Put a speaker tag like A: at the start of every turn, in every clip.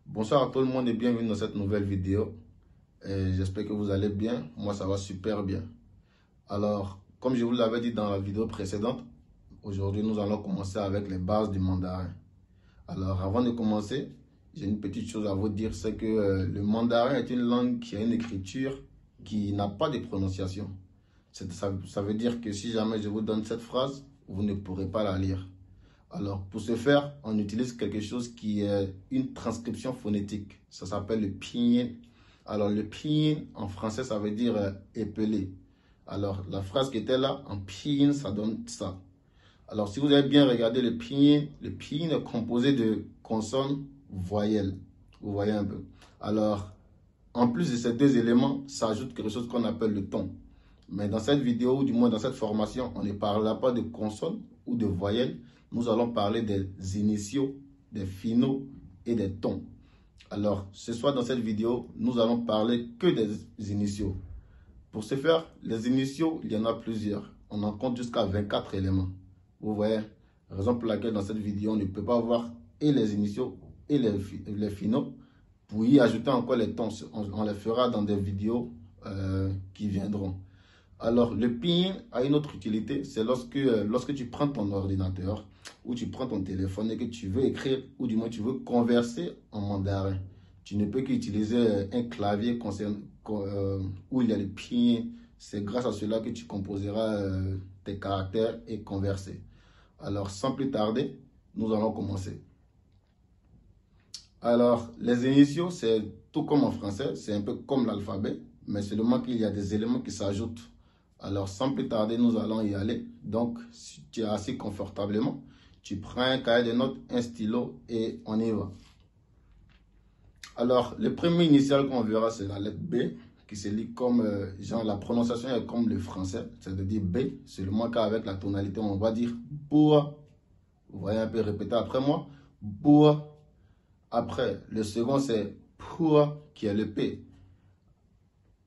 A: Bonsoir à tout le monde et bienvenue dans cette nouvelle vidéo. J'espère que vous allez bien. Moi, ça va super bien. Alors, comme je vous l'avais dit dans la vidéo précédente, aujourd'hui, nous allons commencer avec les bases du mandarin. Alors, avant de commencer, j'ai une petite chose à vous dire, c'est que le mandarin est une langue qui a une écriture qui n'a pas de prononciation. Ça veut dire que si jamais je vous donne cette phrase, vous ne pourrez pas la lire. Alors, pour ce faire, on utilise quelque chose qui est une transcription phonétique. Ça s'appelle le pinyin. Alors, le pinyin, en français, ça veut dire épeler. Alors, la phrase qui était là, en pinyin, ça donne ça. Alors, si vous avez bien regardé le pinyin est composé de consonnes voyelles. Vous voyez un peu. Alors, en plus de ces deux éléments, ça ajoute quelque chose qu'on appelle le ton. Mais dans cette vidéo, ou du moins dans cette formation, on ne parlera pas de consonnes ou de voyelles. Nous allons parler des initiaux, des finaux et des tons. Alors, ce soir dans cette vidéo, nous allons parler que des initiaux. Pour ce faire, les initiaux, il y en a plusieurs. On en compte jusqu'à 24 éléments. Vous voyez, raison pour laquelle dans cette vidéo, on ne peut pas voir et les initiaux et les finaux. Pour y ajouter encore les tons, on les fera dans des vidéos qui viendront. Alors, le pinyin a une autre utilité, c'est lorsque tu prends ton ordinateur ou tu prends ton téléphone et que tu veux écrire ou du moins tu veux converser en mandarin. Tu ne peux qu'utiliser un clavier où il y a le pinyin. C'est grâce à cela que tu composeras tes caractères et converser. Alors, sans plus tarder, nous allons commencer. Alors, les initiaux, c'est tout comme en français, c'est un peu comme l'alphabet, mais seulement qu'il y a des éléments qui s'ajoutent. Alors, sans plus tarder, nous allons y aller. Donc, si tu es assis confortablement, tu prends un cahier de notes, un stylo et on y va. Alors, le premier initial qu'on verra, c'est la lettre B, qui se lit comme, genre, la prononciation est comme le français, c'est-à-dire B, seulement qu'avec la tonalité, on va dire bois. Vous voyez un peu, répéter après moi, bois. Après, le second, c'est pour, qui est le P.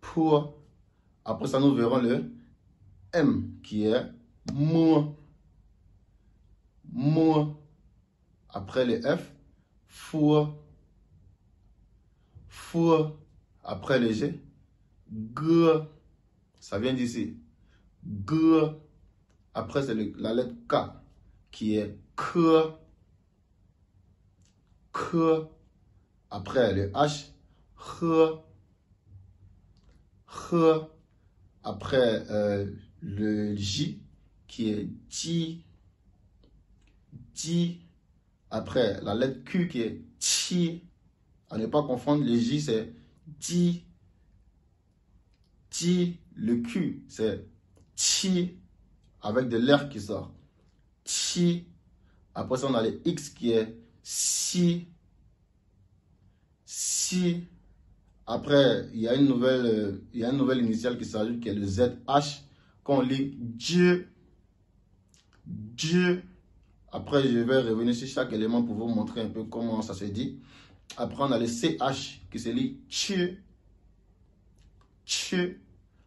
A: Pour. Après ça, nous verrons le M, qui est moi. Moi. Après le F, four. Four. Après le G, G. Ça vient d'ici. G. Après, c'est la lettre K, qui est K. K. Après le H, H. H. Après le J, qui est J. J. Après la lettre Q, qui est Chi. À ne pas confondre, le J, c'est J. J. Le Q, c'est Chi. Avec de l'air qui sort. Chi. Après ça, on a le X, qui est Si. Si. Après, il y a une nouvelle initiale qui s'ajoute, qui est le ZH, qu'on lit Dieu. Dieu. Après, je vais revenir sur chaque élément pour vous montrer un peu comment ça se dit. Après, on a le CH qui se lit Tchè. Tchè.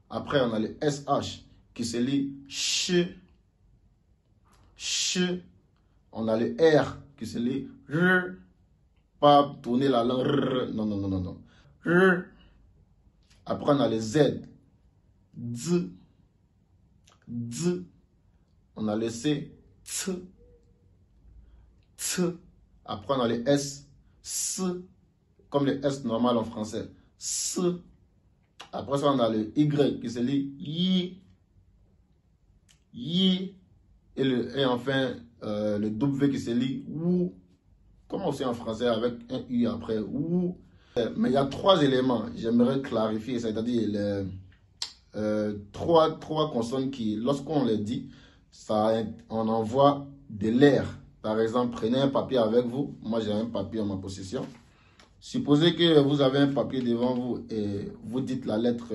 A: Après, on a le SH qui se lit Ch. Ch. On a le R qui se lit R. Pas tourner la langue R. Non, non, non, non, non. R. Après, on a le Z. Z. Z. On a le C. T. T. Après, on a le S. S. Comme le S normal en français. S. Après ça, on a le Y qui se lit Y. Y. Et enfin, le W qui se lit OU. Comme on sait en français avec un U après OU. Mais il y a trois éléments, j'aimerais clarifier, c'est-à-dire trois consonnes qui, lorsqu'on les dit, on envoie de l'air. Par exemple, prenez un papier avec vous. Moi, j'ai un papier en ma possession. Supposez que vous avez un papier devant vous et vous dites la lettre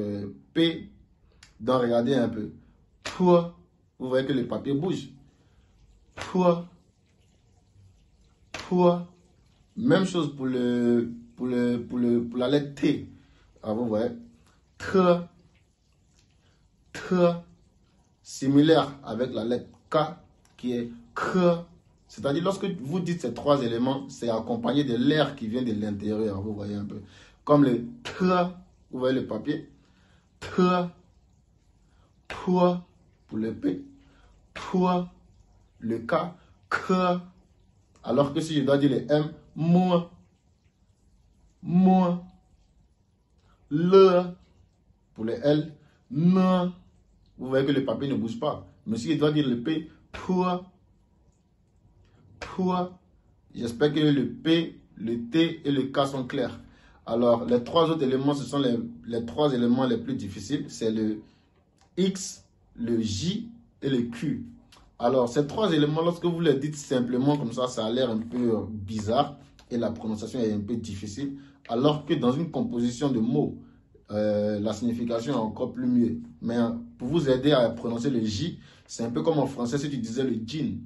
A: P. Donc, regardez un peu. Pour, vous voyez que le papier bouge. Pour. Même chose pour la lettre T. Ah, vous voyez. T. Similaire avec la lettre K qui est K. C'est-à-dire, lorsque vous dites ces trois éléments, c'est accompagné de l'air qui vient de l'intérieur. Vous voyez un peu. Comme le tra, vous voyez le papier. Tra, pour le P, pour le K, K. Alors que si je dois dire le M, moi, le, pour le L, non. Vous voyez que le papier ne bouge pas. Mais si je dois dire le P, pour, j'espère que le P, le T et le K sont clairs. Alors, les trois autres éléments, ce sont les trois éléments les plus difficiles. C'est le X, le J et le Q. Alors, ces trois éléments, lorsque vous les dites simplement comme ça a l'air un peu bizarre et la prononciation est un peu difficile. Alors que dans une composition de mots, la signification est encore plus mieux. Mais pour vous aider à prononcer le J, c'est un peu comme en français si tu disais le jean.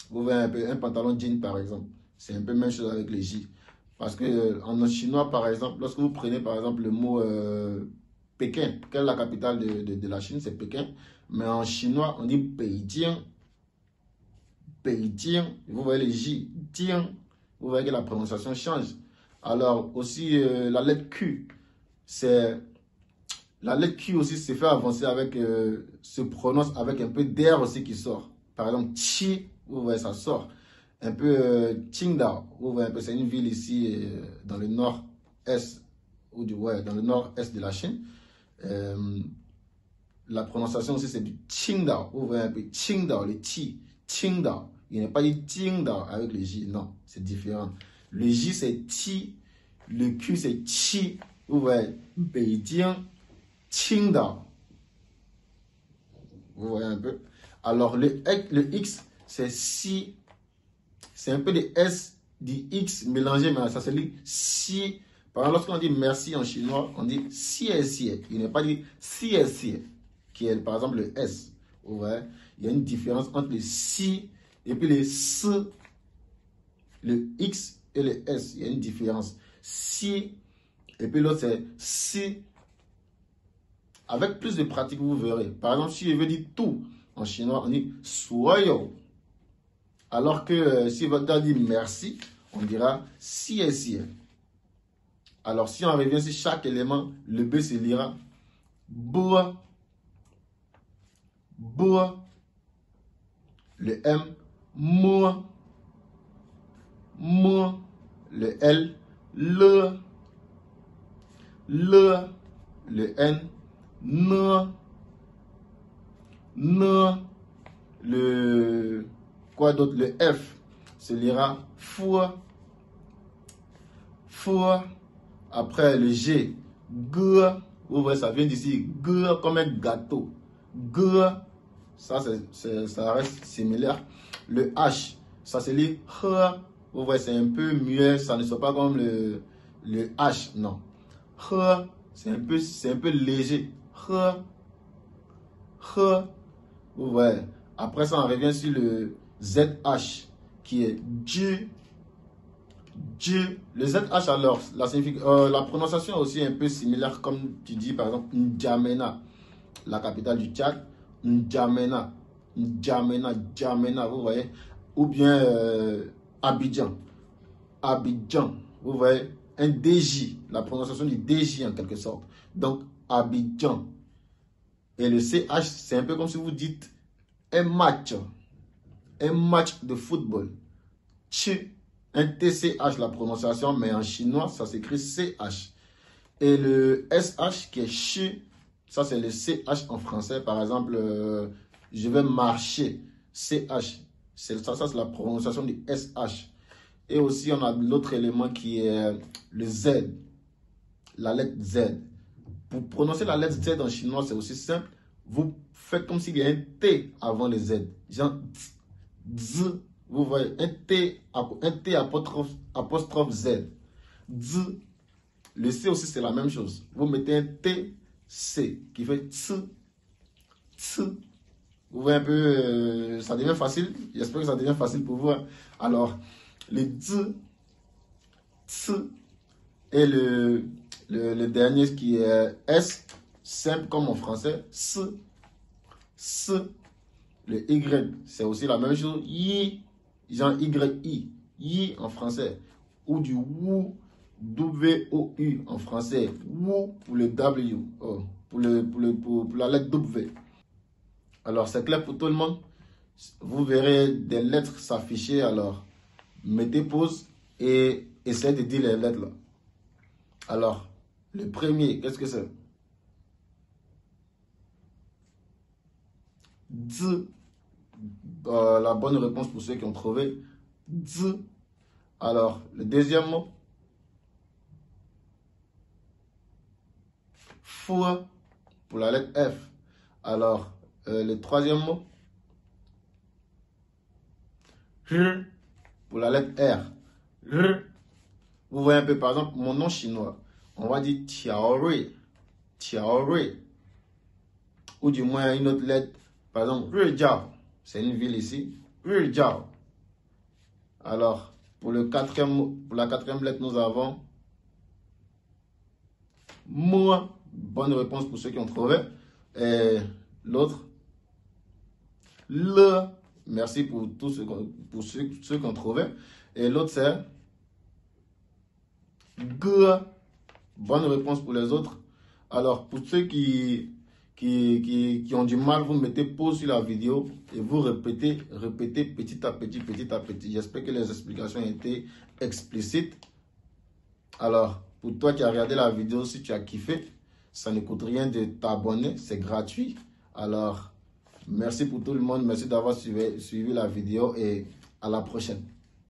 A: Vous voyez un peu un pantalon jean par exemple. C'est un peu la même chose avec le J. Parce que en chinois par exemple, lorsque vous prenez par exemple le mot Pékin, quelle est la capitale de la Chine? C'est Pékin. Mais en chinois, on dit Beijing. Beijing. Vous voyez le J. Tiens. Vous voyez que la prononciation change. Alors aussi la lettre Q. La lettre Q aussi se fait avancer avec, se prononce avec un peu d'air aussi qui sort. Par exemple, Chi, vous voyez, ça sort. Un peu Qingdao, vous voyez, c'est une ville ici dans le nord-est, dans le nord-est de la Chine. La prononciation aussi c'est du Qingdao, vous voyez un peu Qingdao, le Qi, Qingdao. Il n'est pas dit Qingdao avec le J, non, c'est différent. Le J c'est Ti, le Q c'est Qi, vous voyez, Beijing, Qingdao. Vous voyez un peu. Alors le X c'est Si, c'est un peu des S, des X mélangés, mais ça se lit Si. Par exemple, lorsqu'on dit merci en chinois, on dit Si. Il n'est pas dit Si, qui est par exemple le S. Vous voyez, il y a une différence entre le Si et puis le S, le X et le S. Il y a une différence. Si, et puis l'autre c'est Si. Avec plus de pratique, vous verrez. Par exemple, si je veux dire tout en chinois, on dit Suoyo. Alors que si votre dit merci, on dira Si. Alors si on revient sur chaque élément, le B se lira Boa. Boa. Le M, Moi. Moi. Le L, Le. Le N, Ne. Le quoi d'autre? Le F se lira Foi. Après le G, G. Vous voyez, ça vient d'ici. G comme un gâteau. G. Ça reste similaire. Le H, ça se lit H. Vous voyez, c'est un peu muet. Ça ne soit pas comme le H. Non. H. C'est un peu léger. H. Vous voyez. Après ça, on revient sur le ZH qui est J. Le ZH, alors, la prononciation est aussi un peu similaire, comme tu dis par exemple N'Djamena, la capitale du Tchad. N'Djamena, vous voyez. Ou bien Abidjan. Vous voyez. Un DJ, la prononciation du DJ en quelque sorte. Donc, Abidjan. Et le CH, c'est un peu comme si vous dites un match de football. Un TCH, la prononciation, mais en chinois, ça s'écrit CH. Et le SH qui est chi, ça c'est le CH en français. Par exemple, je vais marcher, CH. Ça c'est la prononciation du SH. Et aussi, on a l'autre élément qui est le Z, la lettre Z. Pour prononcer la lettre Z en chinois, c'est aussi simple. Vous faites comme s'il y a un T avant le Z. Genre, Z. Vous voyez, un T apostrophe Z. Z. Le C aussi, c'est la même chose. Vous mettez un T, C, qui fait Ts. Vous voyez un peu, ça devient facile. J'espère que ça devient facile pour vous. Alors, le Z, Ts, et le dernier qui est S, simple comme en français, S. Le Y, c'est aussi la même chose. Y. genre Y-I, Y en français, ou du WOU, W-O-U en français, WOU pour le W, pour la lettre W. Alors, c'est clair pour tout le monde. Vous verrez des lettres s'afficher. Alors, mettez pause et essayez de dire les lettres là. Alors, le premier, qu'est-ce que c'est? D. La bonne réponse pour ceux qui ont trouvé. D. Alors, le deuxième mot. F pour la lettre F. Alors, le troisième mot. R pour la lettre R. R. Vous voyez un peu, par exemple, mon nom chinois. On va dire Tiaorui. Tiaorui. Ou du moins une autre lettre. Par exemple, Rujiao. C'est une ville ici. Rujiao. Alors, pour la quatrième lettre, nous avons Moi. Bonne réponse pour ceux qui ont trouvé. Et l'autre, Le. Merci pour tous ceux qui ont trouvé. Et l'autre, c'est G. Bonne réponse pour les autres. Alors, pour ceux qui ont du mal, vous mettez pause sur la vidéo et vous répétez petit à petit. J'espère que les explications ont été explicites. Alors, pour toi qui as regardé la vidéo, si tu as kiffé, ça ne coûte rien de t'abonner, c'est gratuit. Alors, merci pour tout le monde, merci d'avoir suivi la vidéo et à la prochaine.